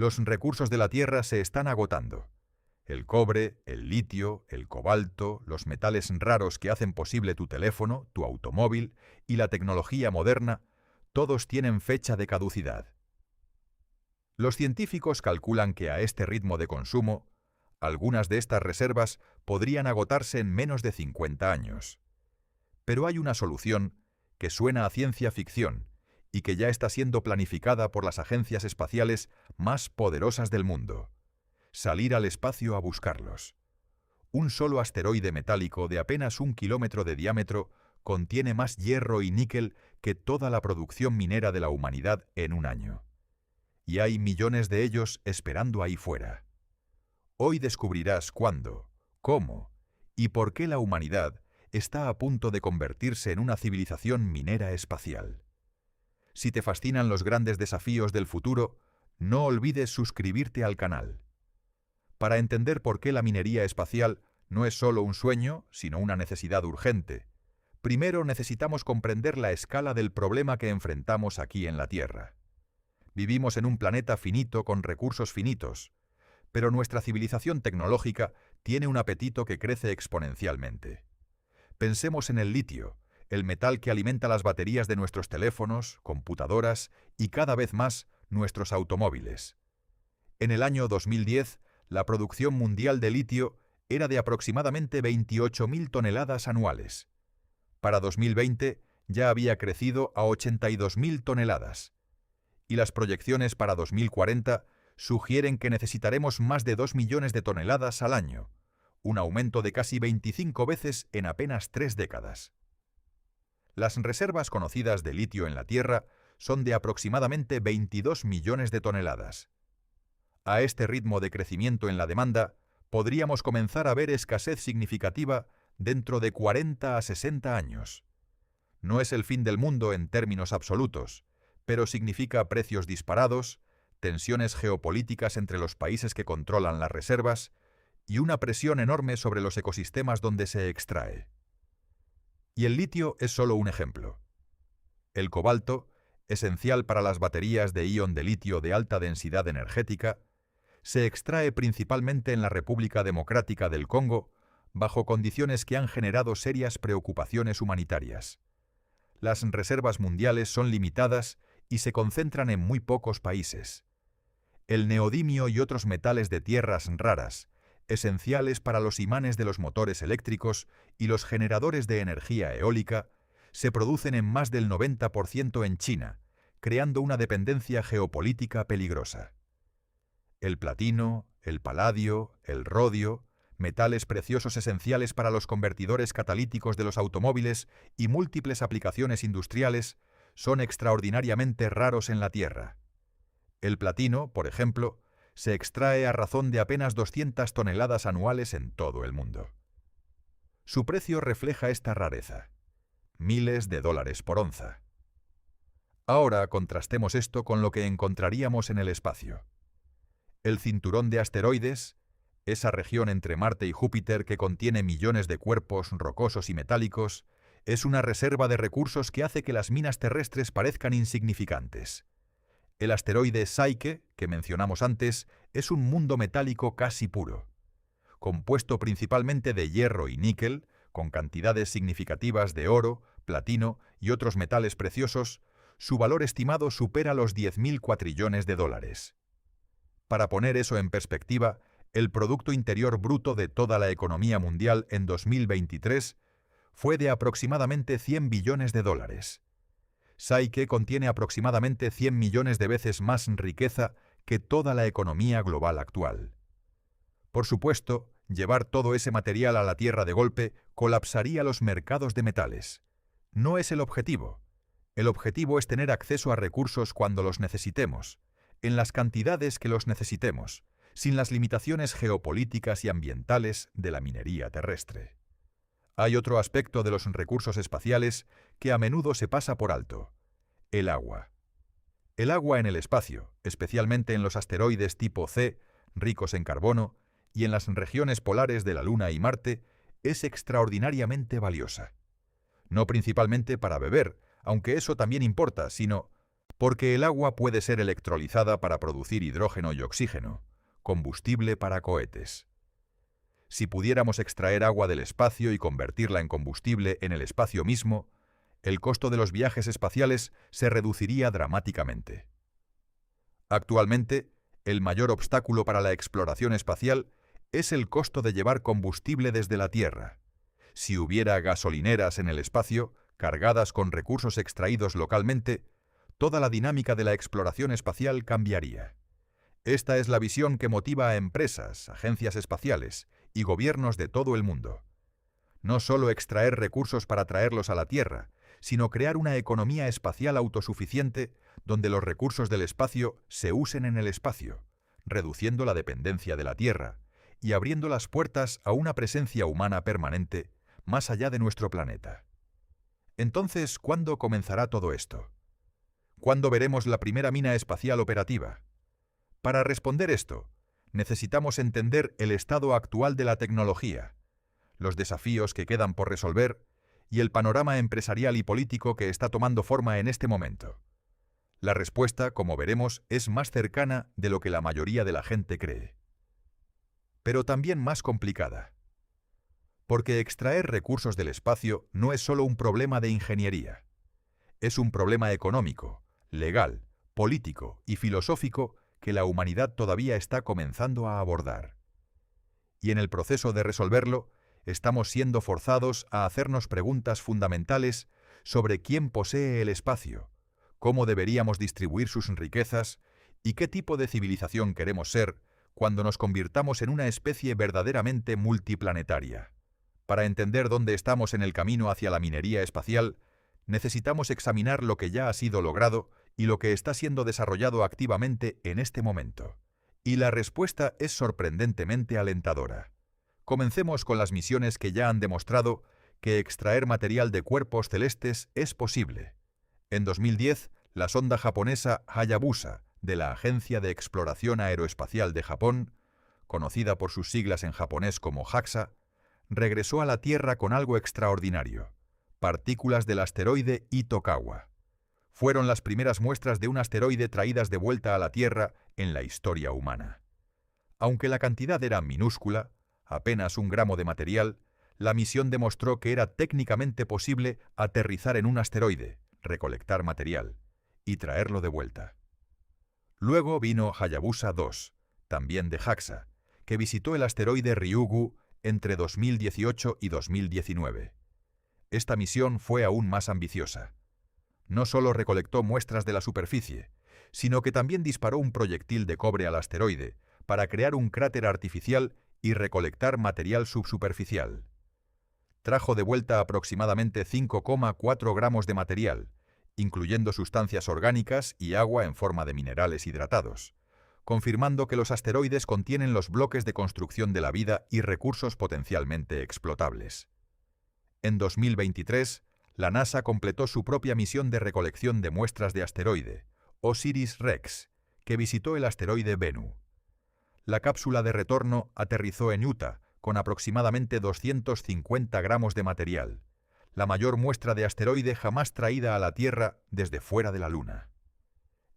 Los recursos de la Tierra se están agotando. El cobre, el litio, el cobalto, los metales raros que hacen posible tu teléfono, tu automóvil y la tecnología moderna, todos tienen fecha de caducidad. Los científicos calculan que a este ritmo de consumo, algunas de estas reservas podrían agotarse en menos de 50 años. Pero hay una solución que suena a ciencia ficción y que ya está siendo planificada por las agencias espaciales más poderosas del mundo: salir al espacio a buscarlos. Un solo asteroide metálico de apenas 1 kilómetro de diámetro contiene más hierro y níquel que toda la producción minera de la humanidad en un año. Y hay millones de ellos esperando ahí fuera. Hoy descubrirás cuándo, cómo y por qué la humanidad está a punto de convertirse en una civilización minera espacial. Si te fascinan los grandes desafíos del futuro, no olvides suscribirte al canal. Para entender por qué la minería espacial no es solo un sueño, sino una necesidad urgente, primero necesitamos comprender la escala del problema que enfrentamos aquí en la Tierra. Vivimos en un planeta finito con recursos finitos, pero nuestra civilización tecnológica tiene un apetito que crece exponencialmente. Pensemos en el litio, el metal que alimenta las baterías de nuestros teléfonos, computadoras y cada vez más nuestros automóviles. En el año 2010, la producción mundial de litio era de aproximadamente 28.000 toneladas anuales. Para 2020 ya había crecido a 82.000 toneladas. Y las proyecciones para 2040 sugieren que necesitaremos más de 2 millones de toneladas al año, un aumento de casi 25 veces en apenas 3 décadas. Las reservas conocidas de litio en la Tierra son de aproximadamente 22 millones de toneladas. A este ritmo de crecimiento en la demanda, podríamos comenzar a ver escasez significativa dentro de 40 a 60 años. No es el fin del mundo en términos absolutos, pero significa precios disparados, tensiones geopolíticas entre los países que controlan las reservas y una presión enorme sobre los ecosistemas donde se extrae. Y el litio es solo un ejemplo. El cobalto, esencial para las baterías de ion de litio de alta densidad energética, se extrae principalmente en la República Democrática del Congo bajo condiciones que han generado serias preocupaciones humanitarias. Las reservas mundiales son limitadas y se concentran en muy pocos países. El neodimio y otros metales de tierras raras, esenciales para los imanes de los motores eléctricos y los generadores de energía eólica, se producen en más del 90% en China, creando una dependencia geopolítica peligrosa. El platino, el paladio, el rodio, metales preciosos esenciales para los convertidores catalíticos de los automóviles y múltiples aplicaciones industriales, son extraordinariamente raros en la Tierra. El platino, por ejemplo, se extrae a razón de apenas 200 toneladas anuales en todo el mundo. Su precio refleja esta rareza: miles de dólares por onza. Ahora contrastemos esto con lo que encontraríamos en el espacio. El cinturón de asteroides, esa región entre Marte y Júpiter que contiene millones de cuerpos rocosos y metálicos, es una reserva de recursos que hace que las minas terrestres parezcan insignificantes. El asteroide Psyche, que mencionamos antes, es un mundo metálico casi puro. Compuesto principalmente de hierro y níquel, con cantidades significativas de oro, platino y otros metales preciosos, su valor estimado supera los 10.000 cuatrillones de dólares. Para poner eso en perspectiva, el Producto Interior Bruto de toda la economía mundial en 2023 fue de aproximadamente 100 billones de dólares. Psyche contiene aproximadamente 100 millones de veces más riqueza que toda la economía global actual. Por supuesto, llevar todo ese material a la Tierra de golpe colapsaría los mercados de metales. No es el objetivo. El objetivo es tener acceso a recursos cuando los necesitemos, en las cantidades que los necesitemos, sin las limitaciones geopolíticas y ambientales de la minería terrestre. Hay otro aspecto de los recursos espaciales que a menudo se pasa por alto: el agua. El agua en el espacio, especialmente en los asteroides tipo C, ricos en carbono, y en las regiones polares de la Luna y Marte, es extraordinariamente valiosa. No principalmente para beber, aunque eso también importa, sino Porque el agua puede ser electrolizada para producir hidrógeno y oxígeno, combustible para cohetes. Si pudiéramos extraer agua del espacio y convertirla en combustible en el espacio mismo, el costo de los viajes espaciales se reduciría dramáticamente. Actualmente, el mayor obstáculo para la exploración espacial es el costo de llevar combustible desde la Tierra. Si hubiera gasolineras en el espacio, cargadas con recursos extraídos localmente, toda la dinámica de la exploración espacial cambiaría. Esta es la visión que motiva a empresas, agencias espaciales y gobiernos de todo el mundo. No solo extraer recursos para traerlos a la Tierra, sino crear una economía espacial autosuficiente donde los recursos del espacio se usen en el espacio, reduciendo la dependencia de la Tierra y abriendo las puertas a una presencia humana permanente más allá de nuestro planeta. Entonces, ¿cuándo comenzará todo esto? ¿Cuándo veremos la primera mina espacial operativa? Para responder esto, necesitamos entender el estado actual de la tecnología, los desafíos que quedan por resolver y el panorama empresarial y político que está tomando forma en este momento. La respuesta, como veremos, es más cercana de lo que la mayoría de la gente cree. Pero también más complicada. Porque extraer recursos del espacio no es solo un problema de ingeniería. Es un problema económico, legal, político y filosófico que la humanidad todavía está comenzando a abordar. Y en el proceso de resolverlo, estamos siendo forzados a hacernos preguntas fundamentales sobre quién posee el espacio, cómo deberíamos distribuir sus riquezas y qué tipo de civilización queremos ser cuando nos convirtamos en una especie verdaderamente multiplanetaria. Para entender dónde estamos en el camino hacia la minería espacial, necesitamos examinar lo que ya ha sido logrado y lo que está siendo desarrollado activamente en este momento. Y la respuesta es sorprendentemente alentadora. Comencemos con las misiones que ya han demostrado que extraer material de cuerpos celestes es posible. En 2010, la sonda japonesa Hayabusa, de la Agencia de Exploración Aeroespacial de Japón, conocida por sus siglas en japonés como JAXA, regresó a la Tierra con algo extraordinario: partículas del asteroide Itokawa. Fueron las primeras muestras de un asteroide traídas de vuelta a la Tierra en la historia humana. Aunque la cantidad era minúscula, apenas 1 gramo de material, la misión demostró que era técnicamente posible aterrizar en un asteroide, recolectar material y traerlo de vuelta. Luego vino Hayabusa 2, también de JAXA, que visitó el asteroide Ryugu entre 2018 y 2019. Esta misión fue aún más ambiciosa. No solo recolectó muestras de la superficie, sino que también disparó un proyectil de cobre al asteroide para crear un cráter artificial y recolectar material subsuperficial. Trajo de vuelta aproximadamente 5,4 gramos de material, incluyendo sustancias orgánicas y agua en forma de minerales hidratados, confirmando que los asteroides contienen los bloques de construcción de la vida y recursos potencialmente explotables. En 2023, la NASA completó su propia misión de recolección de muestras de asteroide, OSIRIS-REx, que visitó el asteroide Bennu. La cápsula de retorno aterrizó en Utah con aproximadamente 250 gramos de material, la mayor muestra de asteroide jamás traída a la Tierra desde fuera de la Luna.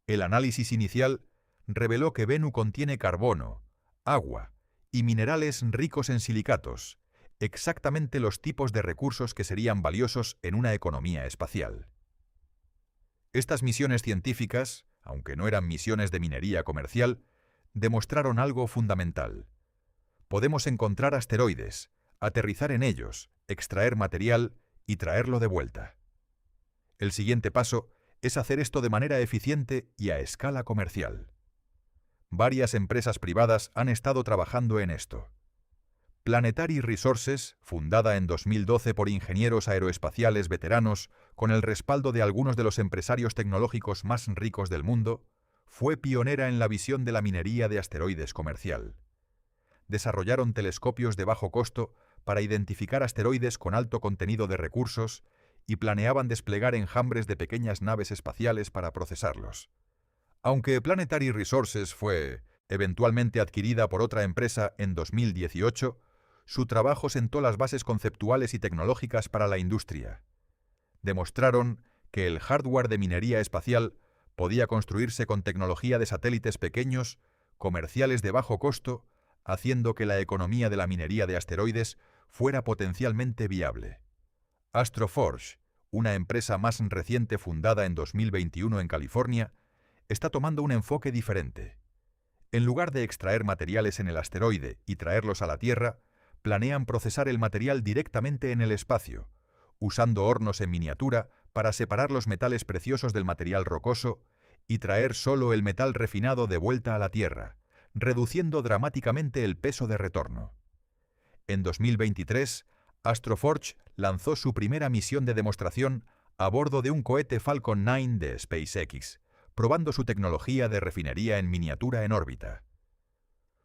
El análisis inicial reveló que Bennu contiene carbono, agua y minerales ricos en silicatos, exactamente los tipos de recursos que serían valiosos en una economía espacial. Estas misiones científicas, aunque no eran misiones de minería comercial, demostraron algo fundamental. Podemos encontrar asteroides, aterrizar en ellos, extraer material y traerlo de vuelta. El siguiente paso es hacer esto de manera eficiente y a escala comercial. Varias empresas privadas han estado trabajando en esto. Planetary Resources, fundada en 2012 por ingenieros aeroespaciales veteranos con el respaldo de algunos de los empresarios tecnológicos más ricos del mundo, fue pionera en la visión de la minería de asteroides comercial. Desarrollaron telescopios de bajo costo para identificar asteroides con alto contenido de recursos y planeaban desplegar enjambres de pequeñas naves espaciales para procesarlos. Aunque Planetary Resources fue eventualmente adquirida por otra empresa en 2018, su trabajo sentó las bases conceptuales y tecnológicas para la industria. Demostraron que el hardware de minería espacial Podía construirse con tecnología de satélites pequeños, comerciales de bajo costo, haciendo que la economía de la minería de asteroides fuera potencialmente viable. Astroforge, una empresa más reciente fundada en 2021 en California, está tomando un enfoque diferente. En lugar de extraer materiales en el asteroide y traerlos a la Tierra, planean procesar el material directamente en el espacio, usando hornos en miniatura para separar los metales preciosos del material rocoso y traer solo el metal refinado de vuelta a la Tierra, reduciendo dramáticamente el peso de retorno. En 2023, Astroforge lanzó su primera misión de demostración a bordo de un cohete Falcon 9 de SpaceX, probando su tecnología de refinería en miniatura en órbita.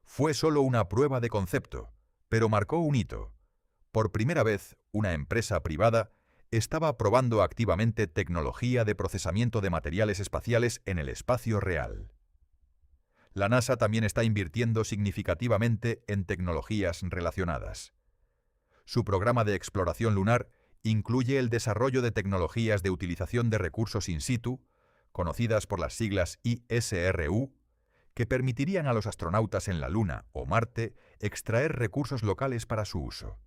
Fue solo una prueba de concepto, pero marcó un hito. Por primera vez, una empresa privada estaba probando activamente tecnología de procesamiento de materiales espaciales en el espacio real. La NASA también está invirtiendo significativamente en tecnologías relacionadas. Su programa de exploración lunar incluye el desarrollo de tecnologías de utilización de recursos in situ, conocidas por las siglas ISRU, que permitirían a los astronautas en la Luna o Marte extraer recursos locales para su uso.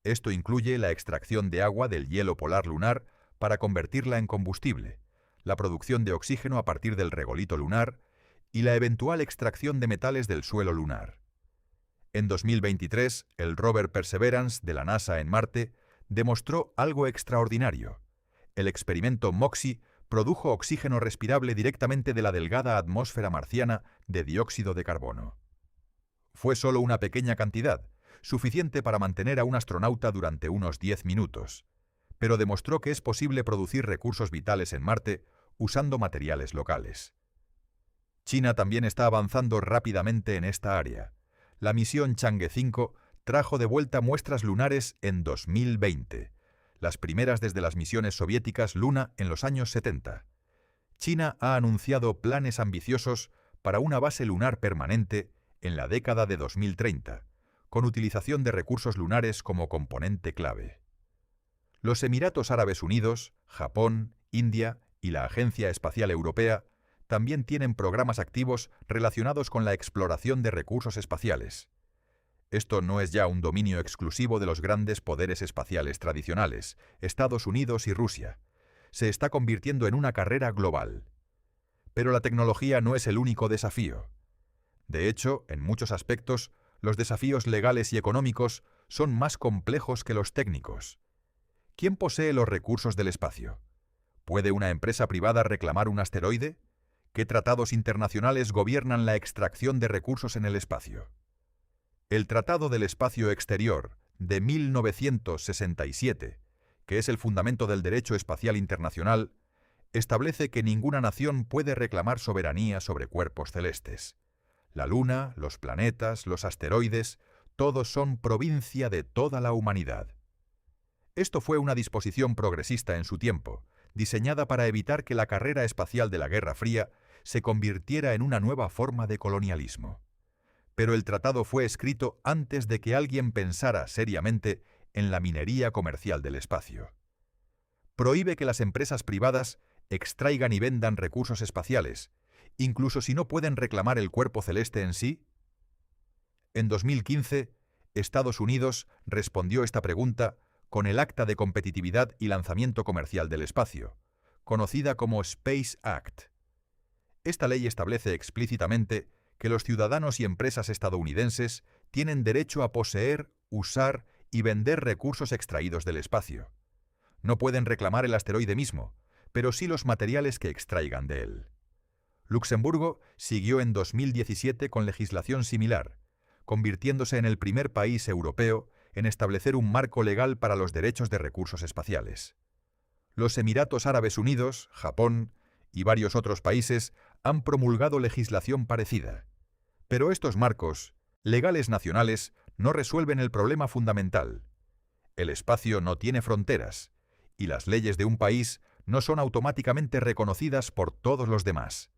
Esto incluye la extracción de agua del hielo polar lunar para convertirla en combustible, la producción de oxígeno a partir del regolito lunar y la eventual extracción de metales del suelo lunar. En 2023, el rover Perseverance de la NASA en Marte demostró algo extraordinario. El experimento MOXIE produjo oxígeno respirable directamente de la delgada atmósfera marciana de dióxido de carbono. Fue solo una pequeña cantidad, suficiente para mantener a un astronauta durante unos 10 minutos, pero demostró que es posible producir recursos vitales en Marte usando materiales locales. China también está avanzando rápidamente en esta área. La misión Chang'e 5 trajo de vuelta muestras lunares en 2020, las primeras desde las misiones soviéticas Luna en los años 70. China ha anunciado planes ambiciosos para una base lunar permanente en la década de 2030, con utilización de recursos lunares como componente clave. Los Emiratos Árabes Unidos, Japón, India y la Agencia Espacial Europea también tienen programas activos relacionados con la exploración de recursos espaciales. Esto no es ya un dominio exclusivo de los grandes poderes espaciales tradicionales, Estados Unidos y Rusia. Se está convirtiendo en una carrera global. Pero la tecnología no es el único desafío. De hecho, en muchos aspectos, los desafíos legales y económicos son más complejos que los técnicos. ¿Quién posee los recursos del espacio? ¿Puede una empresa privada reclamar un asteroide? ¿Qué tratados internacionales gobiernan la extracción de recursos en el espacio? El Tratado del Espacio Exterior, de 1967, que es el fundamento del derecho espacial internacional, establece que ninguna nación puede reclamar soberanía sobre cuerpos celestes. La Luna, los planetas, los asteroides, todos son provincia de toda la humanidad. Esto fue una disposición progresista en su tiempo, diseñada para evitar que la carrera espacial de la Guerra Fría se convirtiera en una nueva forma de colonialismo. Pero el tratado fue escrito antes de que alguien pensara seriamente en la minería comercial del espacio. Prohíbe que las empresas privadas extraigan y vendan recursos espaciales, incluso si no pueden reclamar el cuerpo celeste en sí. En 2015, Estados Unidos respondió esta pregunta con el Acta de Competitividad y Lanzamiento Comercial del Espacio, conocida como Space Act. Esta ley establece explícitamente que los ciudadanos y empresas estadounidenses tienen derecho a poseer, usar y vender recursos extraídos del espacio. No pueden reclamar el asteroide mismo, pero sí los materiales que extraigan de él. Luxemburgo siguió en 2017 con legislación similar, convirtiéndose en el primer país europeo en establecer un marco legal para los derechos de recursos espaciales. Los Emiratos Árabes Unidos, Japón y varios otros países han promulgado legislación parecida. Pero estos marcos, legales nacionales, no resuelven el problema fundamental. El espacio no tiene fronteras, y las leyes de un país no son automáticamente reconocidas por todos los demás.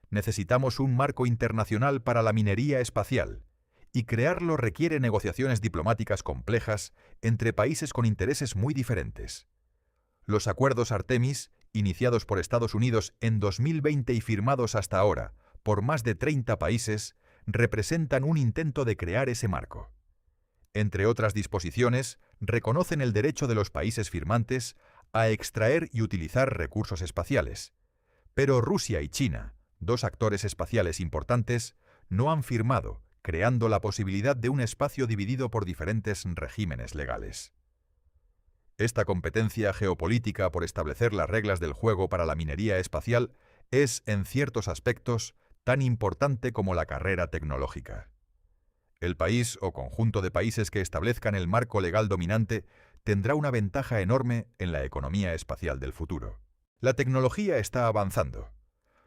Necesitamos un marco internacional para la minería espacial, y crearlo requiere negociaciones diplomáticas complejas entre países con intereses muy diferentes. Los acuerdos Artemis iniciados por Estados Unidos en 2020 y firmados hasta ahora por más de 30 países, representan un intento de crear ese marco. Entre otras disposiciones, reconocen el derecho de los países firmantes a extraer y utilizar recursos espaciales. Pero Rusia y China, dos actores espaciales importantes, no han firmado, creando la posibilidad de un espacio dividido por diferentes regímenes legales. Esta competencia geopolítica por establecer las reglas del juego para la minería espacial es, en ciertos aspectos, tan importante como la carrera tecnológica. El país o conjunto de países que establezcan el marco legal dominante tendrá una ventaja enorme en la economía espacial del futuro. La tecnología está avanzando.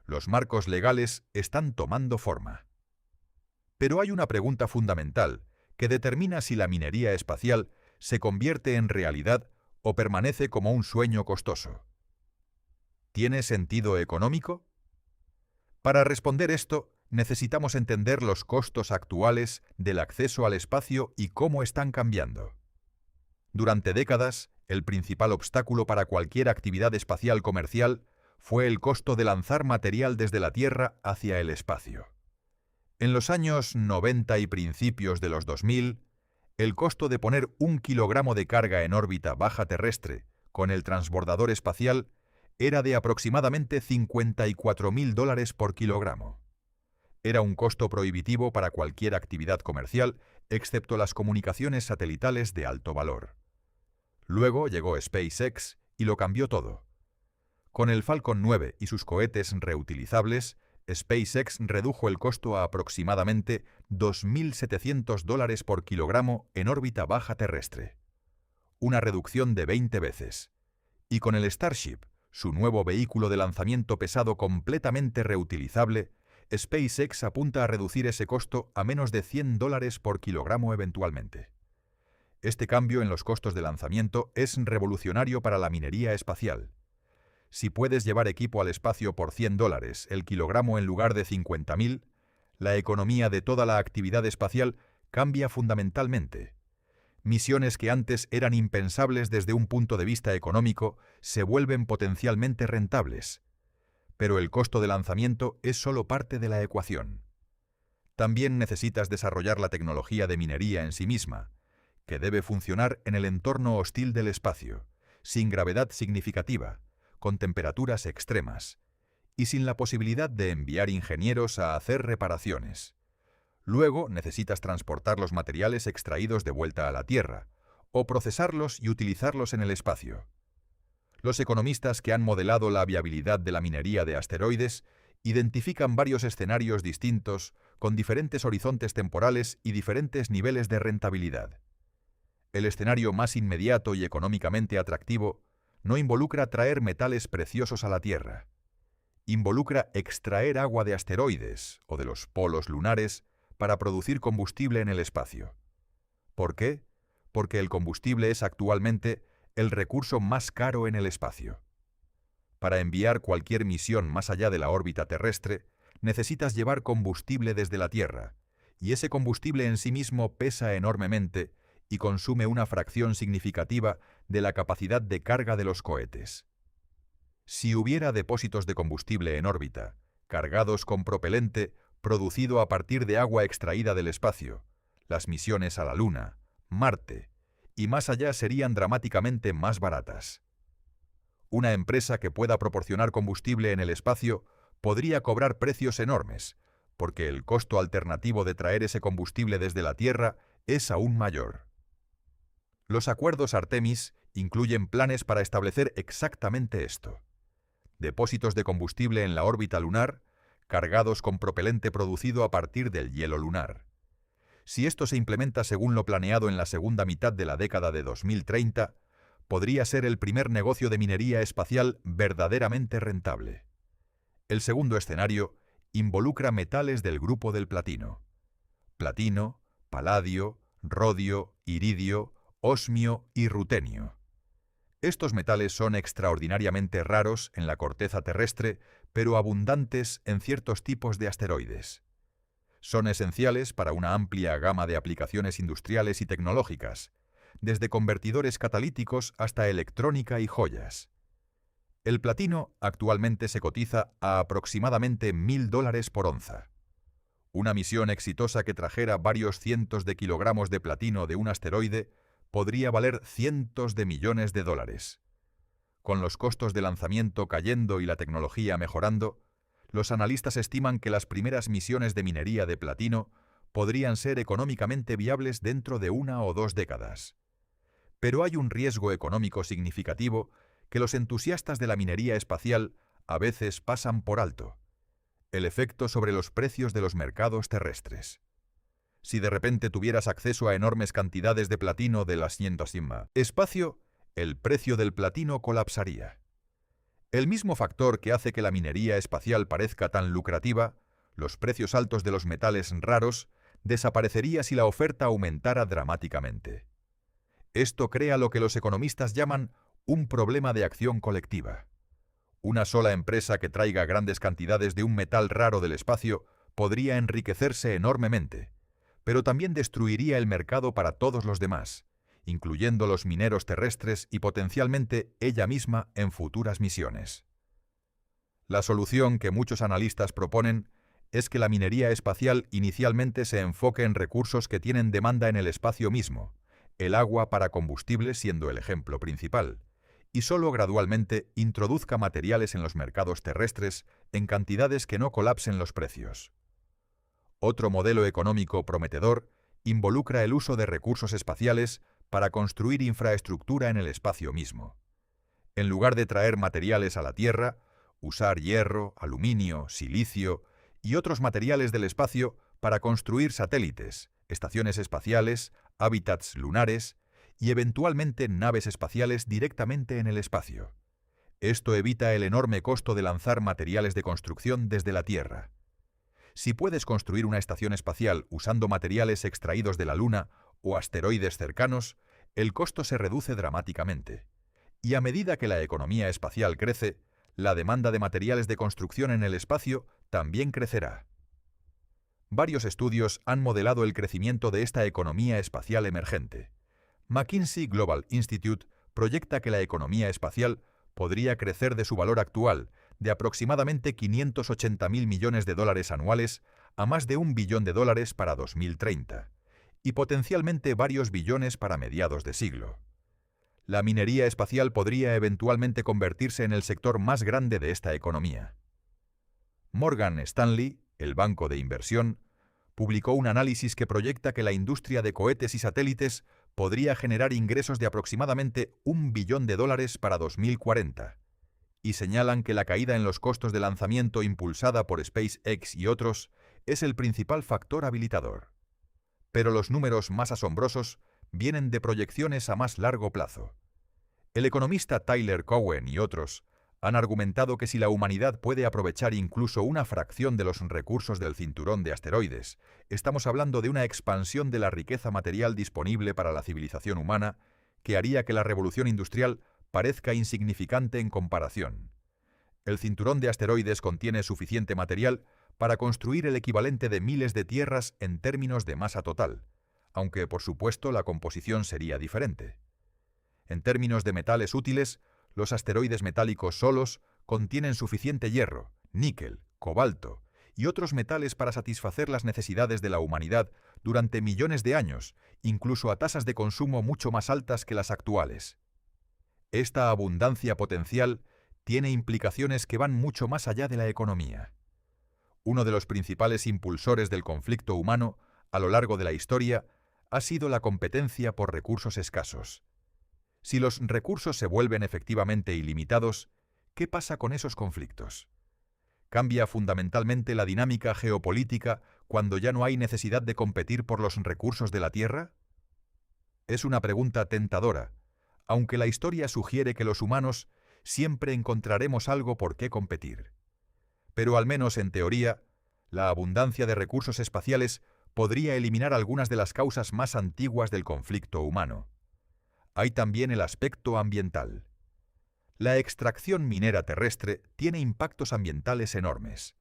Los marcos legales están tomando forma. Pero hay una pregunta fundamental que determina si la minería espacial se convierte en realidad o permanece como un sueño costoso. ¿Tiene sentido económico? Para responder esto, necesitamos entender los costos actuales del acceso al espacio y cómo están cambiando. Durante décadas, el principal obstáculo para cualquier actividad espacial comercial fue el costo de lanzar material desde la Tierra hacia el espacio. En los años 90 y principios de los 2000, el costo de poner 1 kilogramo de carga en órbita baja terrestre con el transbordador espacial era de aproximadamente $54.000 por kilogramo. Era un costo prohibitivo para cualquier actividad comercial, excepto las comunicaciones satelitales de alto valor. Luego llegó SpaceX y lo cambió todo. Con el Falcon 9 y sus cohetes reutilizables, SpaceX redujo el costo a aproximadamente $2.700 por kilogramo en órbita baja terrestre. Una reducción de 20 veces. Y con el Starship, su nuevo vehículo de lanzamiento pesado completamente reutilizable, SpaceX apunta a reducir ese costo a menos de $100 por kilogramo eventualmente. Este cambio en los costos de lanzamiento es revolucionario para la minería espacial. Si puedes llevar equipo al espacio por $100 el kilogramo en lugar de 50.000, la economía de toda la actividad espacial cambia fundamentalmente. Misiones que antes eran impensables desde un punto de vista económico se vuelven potencialmente rentables. Pero el costo de lanzamiento es solo parte de la ecuación. También necesitas desarrollar la tecnología de minería en sí misma, que debe funcionar en el entorno hostil del espacio, sin gravedad significativa, con temperaturas extremas, y sin la posibilidad de enviar ingenieros a hacer reparaciones. Luego necesitas transportar los materiales extraídos de vuelta a la Tierra, o procesarlos y utilizarlos en el espacio. Los economistas que han modelado la viabilidad de la minería de asteroides identifican varios escenarios distintos con diferentes horizontes temporales y diferentes niveles de rentabilidad. El escenario más inmediato y económicamente atractivo no involucra traer metales preciosos a la Tierra. Involucra extraer agua de asteroides o de los polos lunares para producir combustible en el espacio. ¿Por qué? Porque el combustible es actualmente el recurso más caro en el espacio. Para enviar cualquier misión más allá de la órbita terrestre, necesitas llevar combustible desde la Tierra, y ese combustible en sí mismo pesa enormemente y consume una fracción significativa de la capacidad de carga de los cohetes. Si hubiera depósitos de combustible en órbita, cargados con propelente producido a partir de agua extraída del espacio, las misiones a la Luna, Marte y más allá serían dramáticamente más baratas. Una empresa que pueda proporcionar combustible en el espacio podría cobrar precios enormes, porque el costo alternativo de traer ese combustible desde la Tierra es aún mayor. Los acuerdos Artemis incluyen planes para establecer exactamente esto. Depósitos de combustible en la órbita lunar, cargados con propelente producido a partir del hielo lunar. Si esto se implementa según lo planeado en la segunda mitad de la década de 2030, podría ser el primer negocio de minería espacial verdaderamente rentable. El segundo escenario involucra metales del grupo del platino. Platino, paladio, rodio, iridio, osmio y rutenio. Estos metales son extraordinariamente raros en la corteza terrestre, pero abundantes en ciertos tipos de asteroides. Son esenciales para una amplia gama de aplicaciones industriales y tecnológicas, desde convertidores catalíticos hasta electrónica y joyas. El platino actualmente se cotiza a aproximadamente $1.000 por onza. Una misión exitosa que trajera varios cientos de kilogramos de platino de un asteroide podría valer cientos de millones de dólares. Con los costos de lanzamiento cayendo y la tecnología mejorando, los analistas estiman que las primeras misiones de minería de platino podrían ser económicamente viables dentro de 1 o 2 décadas. Pero hay un riesgo económico significativo que los entusiastas de la minería espacial a veces pasan por alto: el efecto sobre los precios de los mercados terrestres. Si de repente tuvieras acceso a enormes cantidades de platino del espacio, el precio del platino colapsaría. El mismo factor que hace que la minería espacial parezca tan lucrativa, los precios altos de los metales raros, desaparecería si la oferta aumentara dramáticamente. Esto crea lo que los economistas llaman un problema de acción colectiva. Una sola empresa que traiga grandes cantidades de un metal raro del espacio podría enriquecerse enormemente, pero también destruiría el mercado para todos los demás, incluyendo los mineros terrestres y potencialmente ella misma en futuras misiones. La solución que muchos analistas proponen es que la minería espacial inicialmente se enfoque en recursos que tienen demanda en el espacio mismo, el agua para combustible siendo el ejemplo principal, y solo gradualmente introduzca materiales en los mercados terrestres en cantidades que no colapsen los precios. Otro modelo económico prometedor involucra el uso de recursos espaciales para construir infraestructura en el espacio mismo. En lugar de traer materiales a la Tierra, usar hierro, aluminio, silicio y otros materiales del espacio para construir satélites, estaciones espaciales, hábitats lunares y eventualmente naves espaciales directamente en el espacio. Esto evita el enorme costo de lanzar materiales de construcción desde la Tierra. Si puedes construir una estación espacial usando materiales extraídos de la Luna o asteroides cercanos, el costo se reduce dramáticamente. Y a medida que la economía espacial crece, la demanda de materiales de construcción en el espacio también crecerá. Varios estudios han modelado el crecimiento de esta economía espacial emergente. McKinsey Global Institute proyecta que la economía espacial podría crecer de su valor actual, de aproximadamente $580.000 millones anuales, a más de $1 billón para 2030, y potencialmente varios billones para mediados de siglo. La minería espacial podría eventualmente convertirse en el sector más grande de esta economía. Morgan Stanley, el banco de inversión, publicó un análisis que proyecta que la industria de cohetes y satélites podría generar ingresos de aproximadamente $1 billón para 2040, y señalan que la caída en los costos de lanzamiento impulsada por SpaceX y otros es el principal factor habilitador. Pero los números más asombrosos vienen de proyecciones a más largo plazo. El economista Tyler Cowen y otros han argumentado que si la humanidad puede aprovechar incluso una fracción de los recursos del cinturón de asteroides, estamos hablando de una expansión de la riqueza material disponible para la civilización humana que haría que la revolución industrial parezca insignificante en comparación. El cinturón de asteroides contiene suficiente material para construir el equivalente de miles de tierras en términos de masa total, aunque por supuesto la composición sería diferente. En términos de metales útiles, los asteroides metálicos solos contienen suficiente hierro, níquel, cobalto y otros metales para satisfacer las necesidades de la humanidad durante millones de años, incluso a tasas de consumo mucho más altas que las actuales. Esta abundancia potencial tiene implicaciones que van mucho más allá de la economía. Uno de los principales impulsores del conflicto humano a lo largo de la historia ha sido la competencia por recursos escasos. Si los recursos se vuelven efectivamente ilimitados, ¿qué pasa con esos conflictos? ¿Cambia fundamentalmente la dinámica geopolítica cuando ya no hay necesidad de competir por los recursos de la Tierra? Es una pregunta tentadora, aunque la historia sugiere que los humanos siempre encontraremos algo por qué competir. Pero al menos en teoría, la abundancia de recursos espaciales podría eliminar algunas de las causas más antiguas del conflicto humano. Hay también el aspecto ambiental. La extracción minera terrestre tiene impactos ambientales enormes: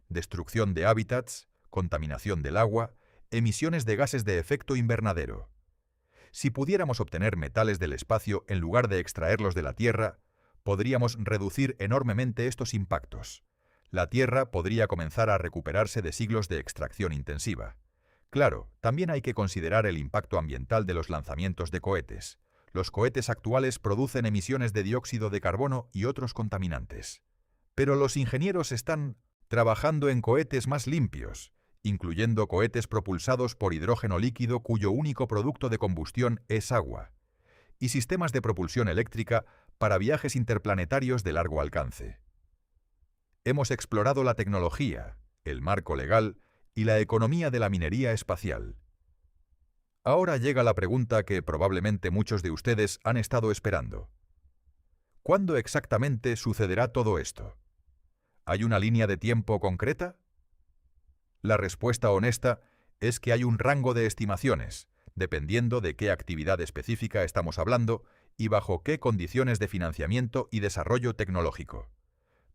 destrucción de hábitats, contaminación del agua, emisiones de gases de efecto invernadero. Si pudiéramos obtener metales del espacio en lugar de extraerlos de la Tierra, podríamos reducir enormemente estos impactos. La Tierra podría comenzar a recuperarse de siglos de extracción intensiva. Claro, también hay que considerar el impacto ambiental de los lanzamientos de cohetes. Los cohetes actuales producen emisiones de dióxido de carbono y otros contaminantes. Pero los ingenieros están trabajando en cohetes más limpios, incluyendo cohetes propulsados por hidrógeno líquido cuyo único producto de combustión es agua, y sistemas de propulsión eléctrica para viajes interplanetarios de largo alcance. Hemos explorado la tecnología, el marco legal y la economía de la minería espacial. Ahora llega la pregunta que probablemente muchos de ustedes han estado esperando. ¿Cuándo exactamente sucederá todo esto? ¿Hay una línea de tiempo concreta? La respuesta honesta es que hay un rango de estimaciones, dependiendo de qué actividad específica estamos hablando y bajo qué condiciones de financiamiento y desarrollo tecnológico.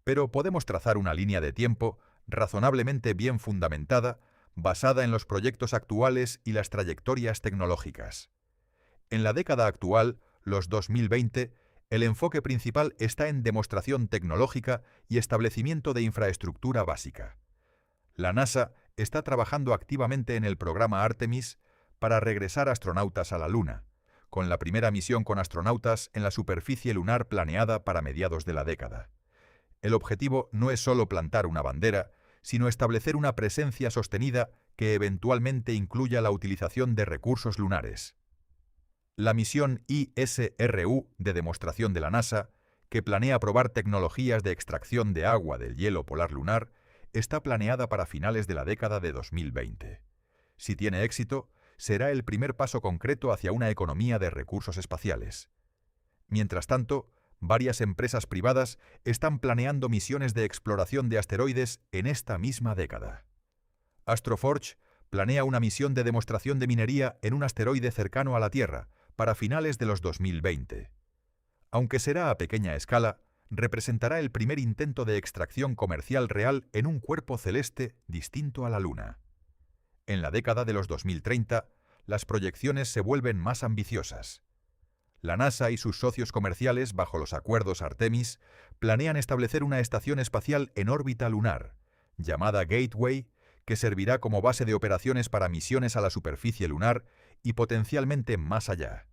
Pero podemos trazar una línea de tiempo razonablemente bien fundamentada, basada en los proyectos actuales y las trayectorias tecnológicas. En la década actual, los 2020, el enfoque principal está en demostración tecnológica y establecimiento de infraestructura básica. La NASA está trabajando activamente en el programa Artemis para regresar astronautas a la Luna, con la primera misión con astronautas en la superficie lunar planeada para mediados de la década. El objetivo no es solo plantar una bandera, sino establecer una presencia sostenida que eventualmente incluya la utilización de recursos lunares. La misión ISRU de demostración de la NASA, que planea probar tecnologías de extracción de agua del hielo polar lunar, está planeada para finales de la década de 2020. Si tiene éxito, será el primer paso concreto hacia una economía de recursos espaciales. Mientras tanto, varias empresas privadas están planeando misiones de exploración de asteroides en esta misma década. Astroforge planea una misión de demostración de minería en un asteroide cercano a la Tierra para finales de los 2020. Aunque será a pequeña escala, representará el primer intento de extracción comercial real en un cuerpo celeste distinto a la Luna. En la década de los 2030, las proyecciones se vuelven más ambiciosas. La NASA y sus socios comerciales, bajo los acuerdos Artemis, planean establecer una estación espacial en órbita lunar, llamada Gateway, que servirá como base de operaciones para misiones a la superficie lunar y potencialmente más allá.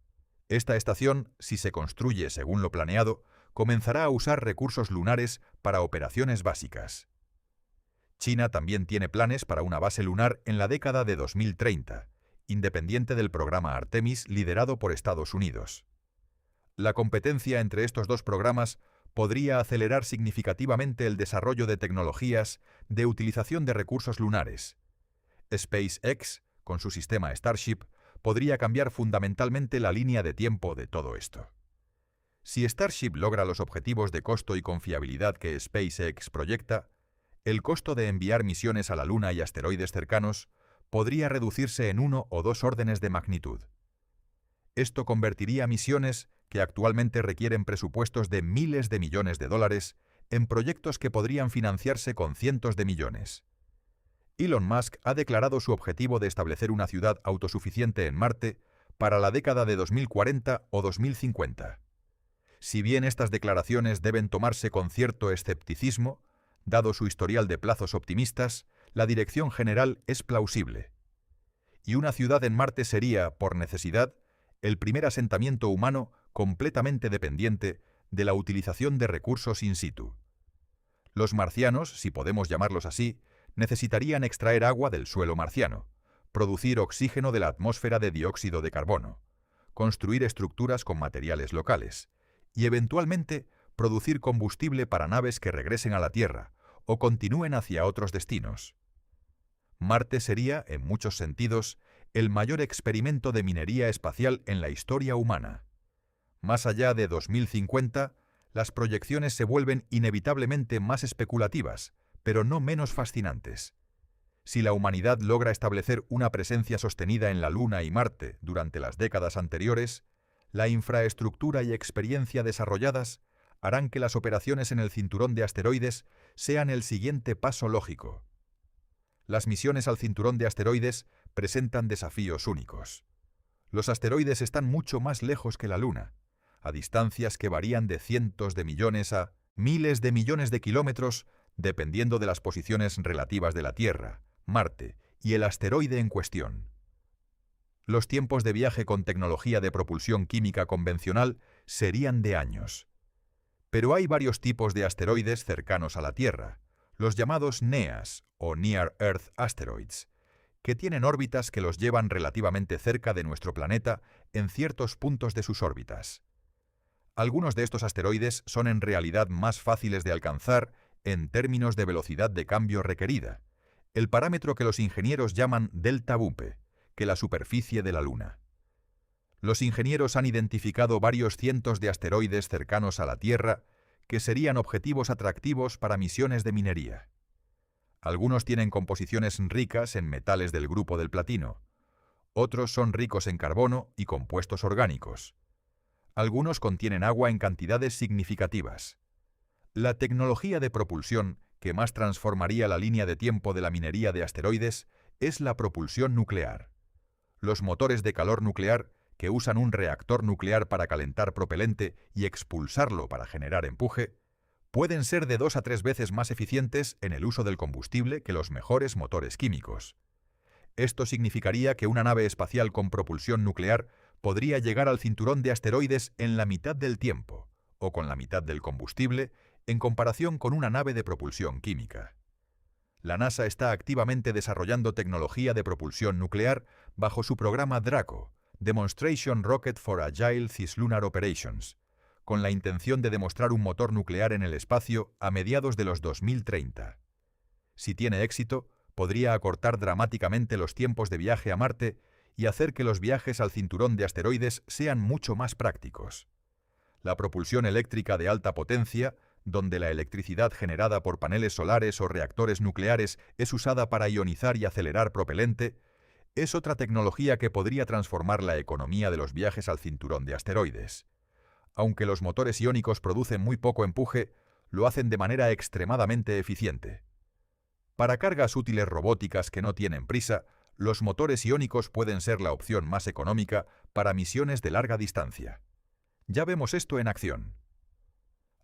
Esta estación, si se construye según lo planeado, comenzará a usar recursos lunares para operaciones básicas. China también tiene planes para una base lunar en la década de 2030, independiente del programa Artemis liderado por Estados Unidos. La competencia entre estos dos programas podría acelerar significativamente el desarrollo de tecnologías de utilización de recursos lunares. SpaceX, con su sistema Starship, podría cambiar fundamentalmente la línea de tiempo de todo esto. Si Starship logra los objetivos de costo y confiabilidad que SpaceX proyecta, el costo de enviar misiones a la Luna y asteroides cercanos podría reducirse en 1 o 2 órdenes de magnitud. Esto convertiría misiones que actualmente requieren presupuestos de miles de millones de dólares en proyectos que podrían financiarse con cientos de millones. Elon Musk ha declarado su objetivo de establecer una ciudad autosuficiente en Marte para la década de 2040 o 2050. Si bien estas declaraciones deben tomarse con cierto escepticismo, dado su historial de plazos optimistas, la dirección general es plausible. Y una ciudad en Marte sería, por necesidad, el primer asentamiento humano completamente dependiente de la utilización de recursos in situ. Los marcianos, si podemos llamarlos así, necesitarían extraer agua del suelo marciano, producir oxígeno de la atmósfera de dióxido de carbono, construir estructuras con materiales locales y, eventualmente, producir combustible para naves que regresen a la Tierra o continúen hacia otros destinos. Marte sería, en muchos sentidos, el mayor experimento de minería espacial en la historia humana. Más allá de 2050, las proyecciones se vuelven inevitablemente más especulativas, pero no menos fascinantes. Si la humanidad logra establecer una presencia sostenida en la Luna y Marte durante las décadas anteriores, la infraestructura y experiencia desarrolladas harán que las operaciones en el cinturón de asteroides sean el siguiente paso lógico. Las misiones al cinturón de asteroides presentan desafíos únicos. Los asteroides están mucho más lejos que la Luna. a distancias que varían de cientos de millones a miles de millones de kilómetros, dependiendo de las posiciones relativas de la Tierra, Marte y el asteroide en cuestión. Los tiempos de viaje con tecnología de propulsión química convencional serían de años. Pero hay varios tipos de asteroides cercanos a la Tierra, los llamados NEAs o Near Earth Asteroids, que tienen órbitas que los llevan relativamente cerca de nuestro planeta en ciertos puntos de sus órbitas. Algunos de estos asteroides son en realidad más fáciles de alcanzar en términos de velocidad de cambio requerida, el parámetro que los ingenieros llaman delta Bupe, que la superficie de la Luna. Los ingenieros han identificado varios cientos de asteroides cercanos a la Tierra que serían objetivos atractivos para misiones de minería. Algunos tienen composiciones ricas en metales del grupo del platino. Otros son ricos en carbono y compuestos orgánicos. Algunos contienen agua en cantidades significativas. La tecnología de propulsión que más transformaría la línea de tiempo de la minería de asteroides es la propulsión nuclear. Los motores de calor nuclear, que usan un reactor nuclear para calentar propelente y expulsarlo para generar empuje, pueden ser de 2 a 3 veces más eficientes en el uso del combustible que los mejores motores químicos. Esto significaría que una nave espacial con propulsión nuclear podría llegar al cinturón de asteroides en la mitad del tiempo, o con la mitad del combustible, en comparación con una nave de propulsión química. La NASA está activamente desarrollando tecnología de propulsión nuclear bajo su programa DRACO, Demonstration Rocket for Agile Cislunar Operations, con la intención de demostrar un motor nuclear en el espacio a mediados de los 2030. Si tiene éxito, podría acortar dramáticamente los tiempos de viaje a Marte y hacer que los viajes al cinturón de asteroides sean mucho más prácticos. La propulsión eléctrica de alta potencia, donde la electricidad generada por paneles solares o reactores nucleares es usada para ionizar y acelerar propelente, es otra tecnología que podría transformar la economía de los viajes al cinturón de asteroides. Aunque los motores iónicos producen muy poco empuje, lo hacen de manera extremadamente eficiente. Para cargas útiles robóticas que no tienen prisa, los motores iónicos pueden ser la opción más económica para misiones de larga distancia. Ya vemos esto en acción.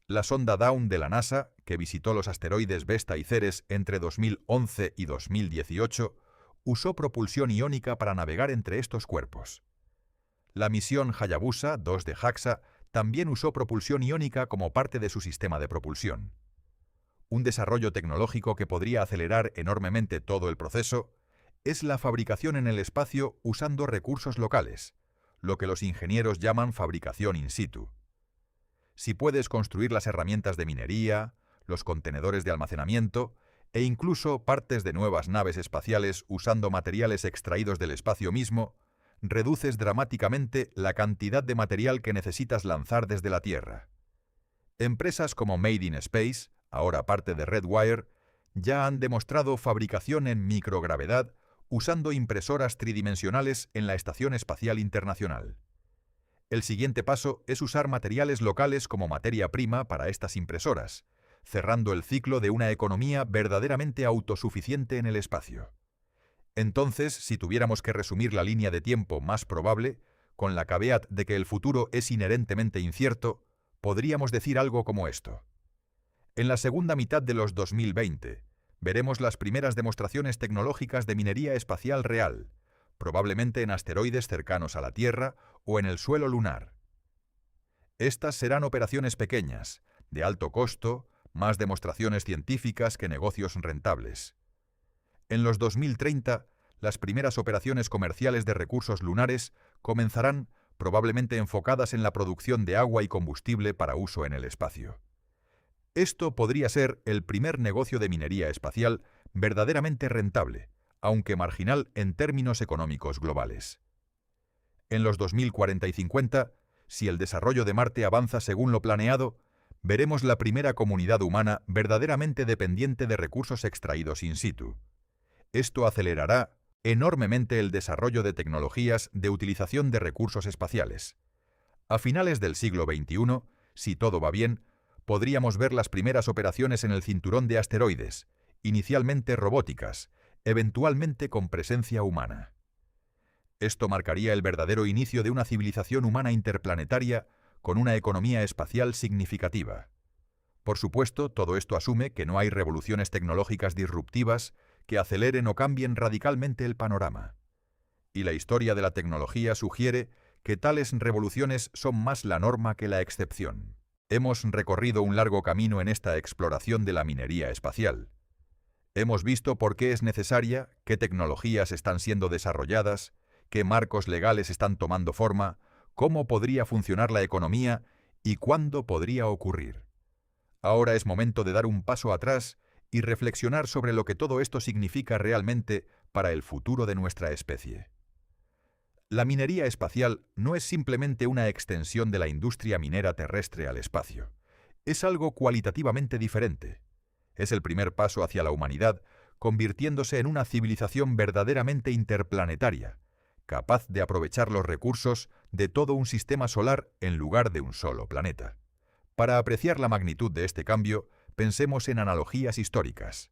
La sonda Dawn de la NASA, que visitó los asteroides Vesta y Ceres entre 2011 y 2018, usó propulsión iónica para navegar entre estos cuerpos. La misión Hayabusa 2 de JAXA también usó propulsión iónica como parte de su sistema de propulsión. Un desarrollo tecnológico que podría acelerar enormemente todo el proceso es la fabricación en el espacio usando recursos locales, lo que los ingenieros llaman fabricación in situ. Si puedes construir las herramientas de minería, los contenedores de almacenamiento e incluso partes de nuevas naves espaciales usando materiales extraídos del espacio mismo, reduces dramáticamente la cantidad de material que necesitas lanzar desde la Tierra. Empresas como Made in Space, ahora parte de Redwire, ya han demostrado fabricación en microgravedad usando impresoras tridimensionales en la Estación Espacial Internacional. El siguiente paso es usar materiales locales como materia prima para estas impresoras, cerrando el ciclo de una economía verdaderamente autosuficiente en el espacio. Entonces, si tuviéramos que resumir la línea de tiempo más probable, con la caveat de que el futuro es inherentemente incierto, podríamos decir algo como esto. En la segunda mitad de los 2020, veremos las primeras demostraciones tecnológicas de minería espacial real, probablemente en asteroides cercanos a la Tierra o en el suelo lunar. Estas serán operaciones pequeñas, de alto costo, más demostraciones científicas que negocios rentables. En los 2030, las primeras operaciones comerciales de recursos lunares comenzarán probablemente enfocadas en la producción de agua y combustible para uso en el espacio. Esto podría ser el primer negocio de minería espacial verdaderamente rentable, aunque marginal en términos económicos globales. En los 2040 y 50, si el desarrollo de Marte avanza según lo planeado, veremos la primera comunidad humana verdaderamente dependiente de recursos extraídos in situ. Esto acelerará enormemente el desarrollo de tecnologías de utilización de recursos espaciales. A finales del siglo XXI, si todo va bien, podríamos ver las primeras operaciones en el cinturón de asteroides, inicialmente robóticas, eventualmente con presencia humana. Esto marcaría el verdadero inicio de una civilización humana interplanetaria con una economía espacial significativa. Por supuesto, todo esto asume que no hay revoluciones tecnológicas disruptivas que aceleren o cambien radicalmente el panorama. Y la historia de la tecnología sugiere que tales revoluciones son más la norma que la excepción. Hemos recorrido un largo camino en esta exploración de la minería espacial. Hemos visto por qué es necesaria, qué tecnologías están siendo desarrolladas, qué marcos legales están tomando forma, cómo podría funcionar la economía y cuándo podría ocurrir. Ahora es momento de dar un paso atrás y reflexionar sobre lo que todo esto significa realmente para el futuro de nuestra especie. La minería espacial no es simplemente una extensión de la industria minera terrestre al espacio. Es algo cualitativamente diferente. Es el primer paso hacia la humanidad, convirtiéndose en una civilización verdaderamente interplanetaria, capaz de aprovechar los recursos de todo un sistema solar en lugar de un solo planeta. Para apreciar la magnitud de este cambio, pensemos en analogías históricas.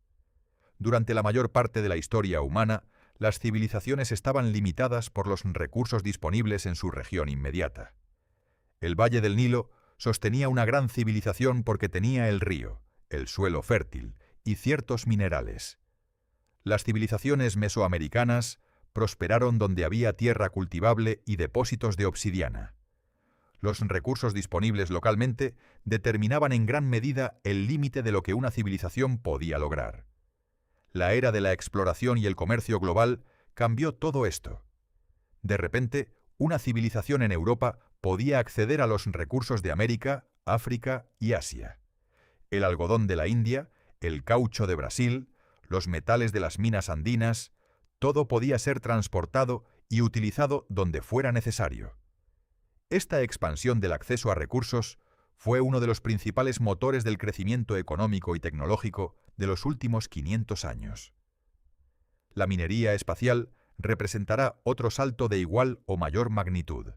Durante la mayor parte de la historia humana, las civilizaciones estaban limitadas por los recursos disponibles en su región inmediata. El Valle del Nilo sostenía una gran civilización porque tenía el río, el suelo fértil y ciertos minerales. Las civilizaciones mesoamericanas prosperaron donde había tierra cultivable y depósitos de obsidiana. Los recursos disponibles localmente determinaban en gran medida el límite de lo que una civilización podía lograr. La era de la exploración y el comercio global cambió todo esto. De repente, una civilización en Europa podía acceder a los recursos de América, África y Asia. El algodón de la India, el caucho de Brasil, los metales de las minas andinas, todo podía ser transportado y utilizado donde fuera necesario. Esta expansión del acceso a recursos fue uno de los principales motores del crecimiento económico y tecnológico de los últimos 500 años. La minería espacial representará otro salto de igual o mayor magnitud.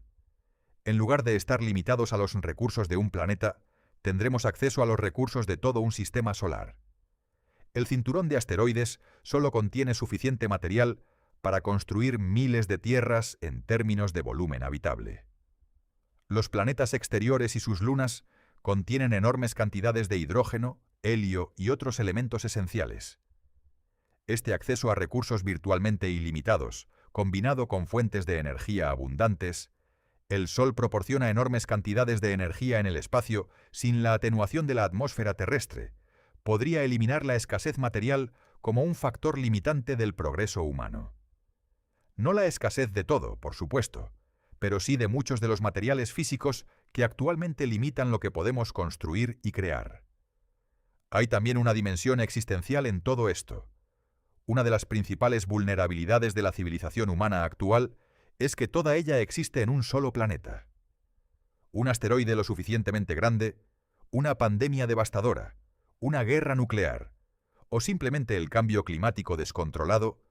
En lugar de estar limitados a los recursos de un planeta, tendremos acceso a los recursos de todo un sistema solar. El cinturón de asteroides solo contiene suficiente material para construir miles de tierras en términos de volumen habitable. Los planetas exteriores y sus lunas contienen enormes cantidades de hidrógeno, helio y otros elementos esenciales. Este acceso a recursos virtualmente ilimitados, combinado con fuentes de energía abundantes, el Sol proporciona enormes cantidades de energía en el espacio sin la atenuación de la atmósfera terrestre, podría eliminar la escasez material como un factor limitante del progreso humano. No la escasez de todo, por supuesto, pero sí de muchos de los materiales físicos que actualmente limitan lo que podemos construir y crear. Hay también una dimensión existencial en todo esto. Una de las principales vulnerabilidades de la civilización humana actual es que toda ella existe en un solo planeta. Un asteroide lo suficientemente grande, una pandemia devastadora, una guerra nuclear, o simplemente el cambio climático descontrolado,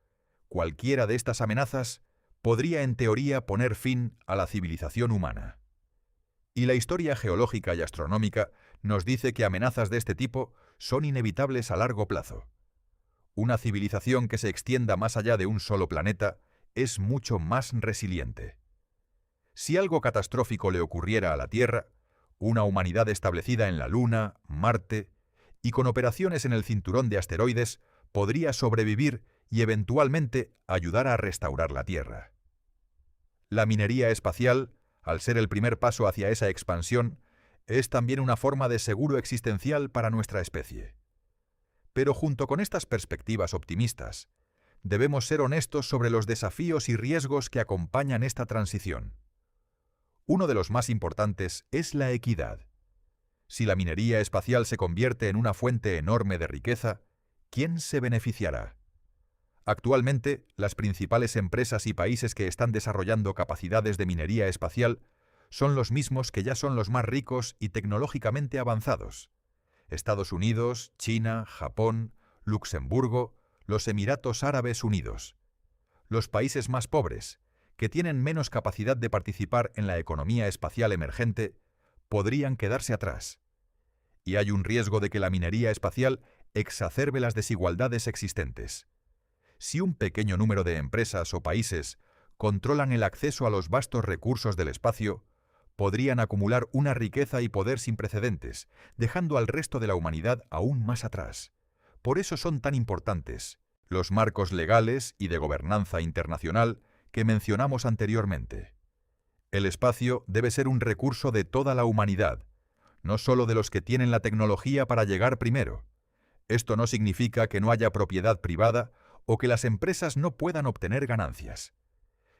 cualquiera de estas amenazas podría en teoría poner fin a la civilización humana. Y la historia geológica y astronómica nos dice que amenazas de este tipo son inevitables a largo plazo. Una civilización que se extienda más allá de un solo planeta es mucho más resiliente. Si algo catastrófico le ocurriera a la Tierra, una humanidad establecida en la Luna, Marte y con operaciones en el cinturón de asteroides podría sobrevivir y eventualmente ayudar a restaurar la Tierra. La minería espacial, al ser el primer paso hacia esa expansión, es también una forma de seguro existencial para nuestra especie. Pero junto con estas perspectivas optimistas, debemos ser honestos sobre los desafíos y riesgos que acompañan esta transición. Uno de los más importantes es la equidad. Si la minería espacial se convierte en una fuente enorme de riqueza, ¿quién se beneficiará? Actualmente, las principales empresas y países que están desarrollando capacidades de minería espacial son los mismos que ya son los más ricos y tecnológicamente avanzados: Estados Unidos, China, Japón, Luxemburgo, los Emiratos Árabes Unidos. Los países más pobres, que tienen menos capacidad de participar en la economía espacial emergente, podrían quedarse atrás. Y hay un riesgo de que la minería espacial exacerbe las desigualdades existentes. Si un pequeño número de empresas o países controlan el acceso a los vastos recursos del espacio, podrían acumular una riqueza y poder sin precedentes, dejando al resto de la humanidad aún más atrás. Por eso son tan importantes los marcos legales y de gobernanza internacional que mencionamos anteriormente. El espacio debe ser un recurso de toda la humanidad, no solo de los que tienen la tecnología para llegar primero. Esto no significa que no haya propiedad privada o que las empresas no puedan obtener ganancias.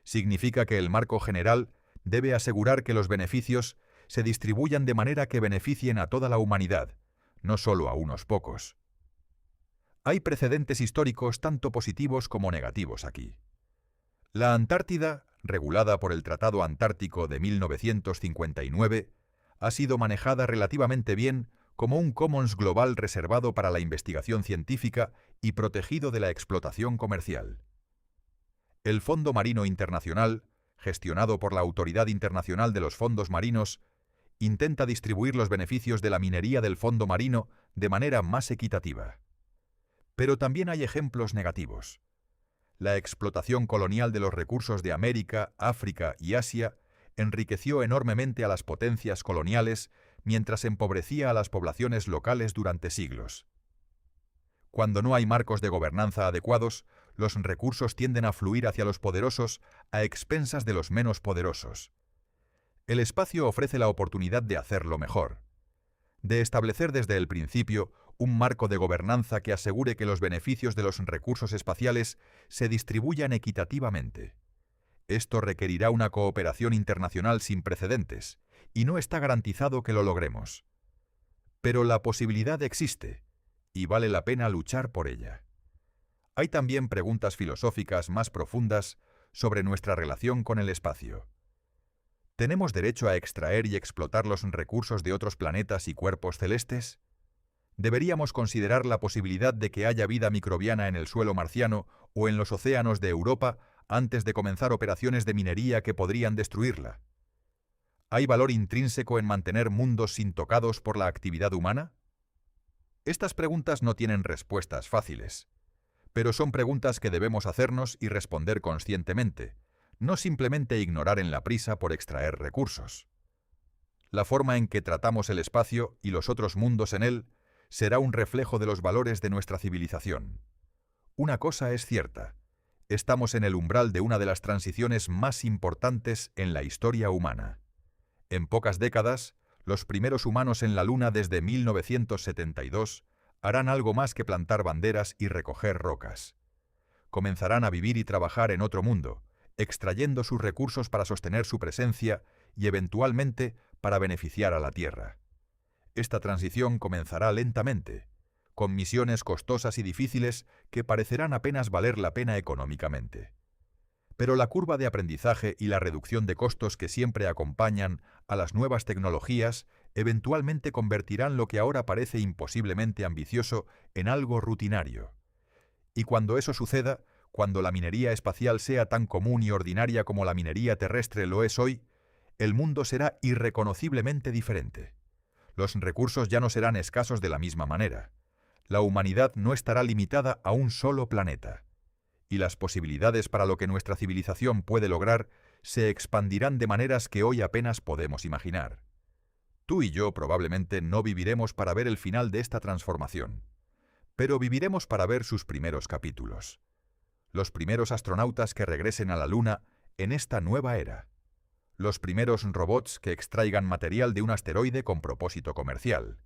Significa que el marco general debe asegurar que los beneficios se distribuyan de manera que beneficien a toda la humanidad, no solo a unos pocos. Hay precedentes históricos tanto positivos como negativos aquí. La Antártida, regulada por el Tratado Antártico de 1959, ha sido manejada relativamente bien como un commons global reservado para la investigación científica y protegido de la explotación comercial. El Fondo Marino Internacional, gestionado por la Autoridad Internacional de los Fondos Marinos, intenta distribuir los beneficios de la minería del fondo marino de manera más equitativa. Pero también hay ejemplos negativos. La explotación colonial de los recursos de América, África y Asia enriqueció enormemente a las potencias coloniales mientras empobrecía a las poblaciones locales durante siglos. Cuando no hay marcos de gobernanza adecuados, los recursos tienden a fluir hacia los poderosos a expensas de los menos poderosos. El espacio ofrece la oportunidad de hacerlo mejor, de establecer desde el principio un marco de gobernanza que asegure que los beneficios de los recursos espaciales se distribuyan equitativamente. Esto requerirá una cooperación internacional sin precedentes, y no está garantizado que lo logremos. Pero la posibilidad existe, y vale la pena luchar por ella. Hay también preguntas filosóficas más profundas sobre nuestra relación con el espacio. ¿Tenemos derecho a extraer y explotar los recursos de otros planetas y cuerpos celestes? ¿Deberíamos considerar la posibilidad de que haya vida microbiana en el suelo marciano o en los océanos de Europa antes de comenzar operaciones de minería que podrían destruirla? ¿Hay valor intrínseco en mantener mundos intocados por la actividad humana? Estas preguntas no tienen respuestas fáciles, pero son preguntas que debemos hacernos y responder conscientemente, no simplemente ignorar en la prisa por extraer recursos. La forma en que tratamos el espacio y los otros mundos en él será un reflejo de los valores de nuestra civilización. Una cosa es cierta: estamos en el umbral de una de las transiciones más importantes en la historia humana. En pocas décadas, los primeros humanos en la Luna desde 1972 harán algo más que plantar banderas y recoger rocas. Comenzarán a vivir y trabajar en otro mundo, extrayendo sus recursos para sostener su presencia y eventualmente para beneficiar a la Tierra. Esta transición comenzará lentamente, con misiones costosas y difíciles que parecerán apenas valer la pena económicamente. Pero la curva de aprendizaje y la reducción de costos que siempre acompañan a las nuevas tecnologías eventualmente convertirán lo que ahora parece imposiblemente ambicioso en algo rutinario. Y cuando eso suceda, cuando la minería espacial sea tan común y ordinaria como la minería terrestre lo es hoy, el mundo será irreconociblemente diferente. Los recursos ya no serán escasos de la misma manera. La humanidad no estará limitada a un solo planeta. Y las posibilidades para lo que nuestra civilización puede lograr se expandirán de maneras que hoy apenas podemos imaginar. Tú y yo probablemente no viviremos para ver el final de esta transformación, pero viviremos para ver sus primeros capítulos. Los primeros astronautas que regresen a la Luna en esta nueva era. Los primeros robots que extraigan material de un asteroide con propósito comercial.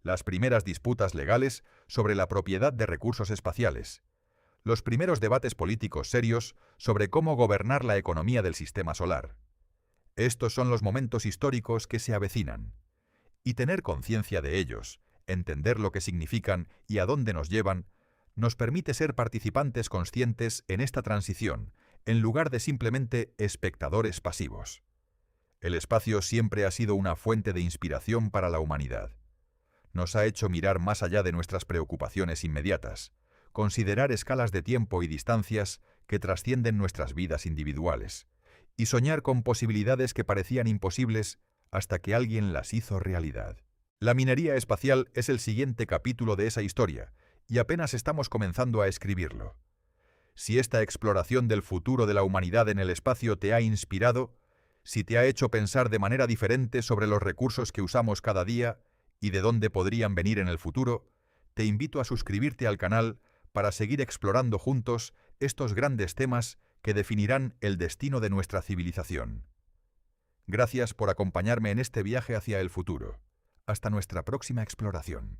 Las primeras disputas legales sobre la propiedad de recursos espaciales. Los primeros debates políticos serios sobre cómo gobernar la economía del sistema solar. Estos son los momentos históricos que se avecinan. Y tener conciencia de ellos, entender lo que significan y a dónde nos llevan, nos permite ser participantes conscientes en esta transición, en lugar de simplemente espectadores pasivos. El espacio siempre ha sido una fuente de inspiración para la humanidad. Nos ha hecho mirar más allá de nuestras preocupaciones inmediatas, considerar escalas de tiempo y distancias que trascienden nuestras vidas individuales, y soñar con posibilidades que parecían imposibles hasta que alguien las hizo realidad. La minería espacial es el siguiente capítulo de esa historia, y apenas estamos comenzando a escribirlo. Si esta exploración del futuro de la humanidad en el espacio te ha inspirado, Si te ha hecho pensar de manera diferente sobre los recursos que usamos cada día y de dónde podrían venir en el futuro, te invito a suscribirte al canal para seguir explorando juntos estos grandes temas que definirán el destino de nuestra civilización. Gracias por acompañarme en este viaje hacia el futuro. Hasta nuestra próxima exploración.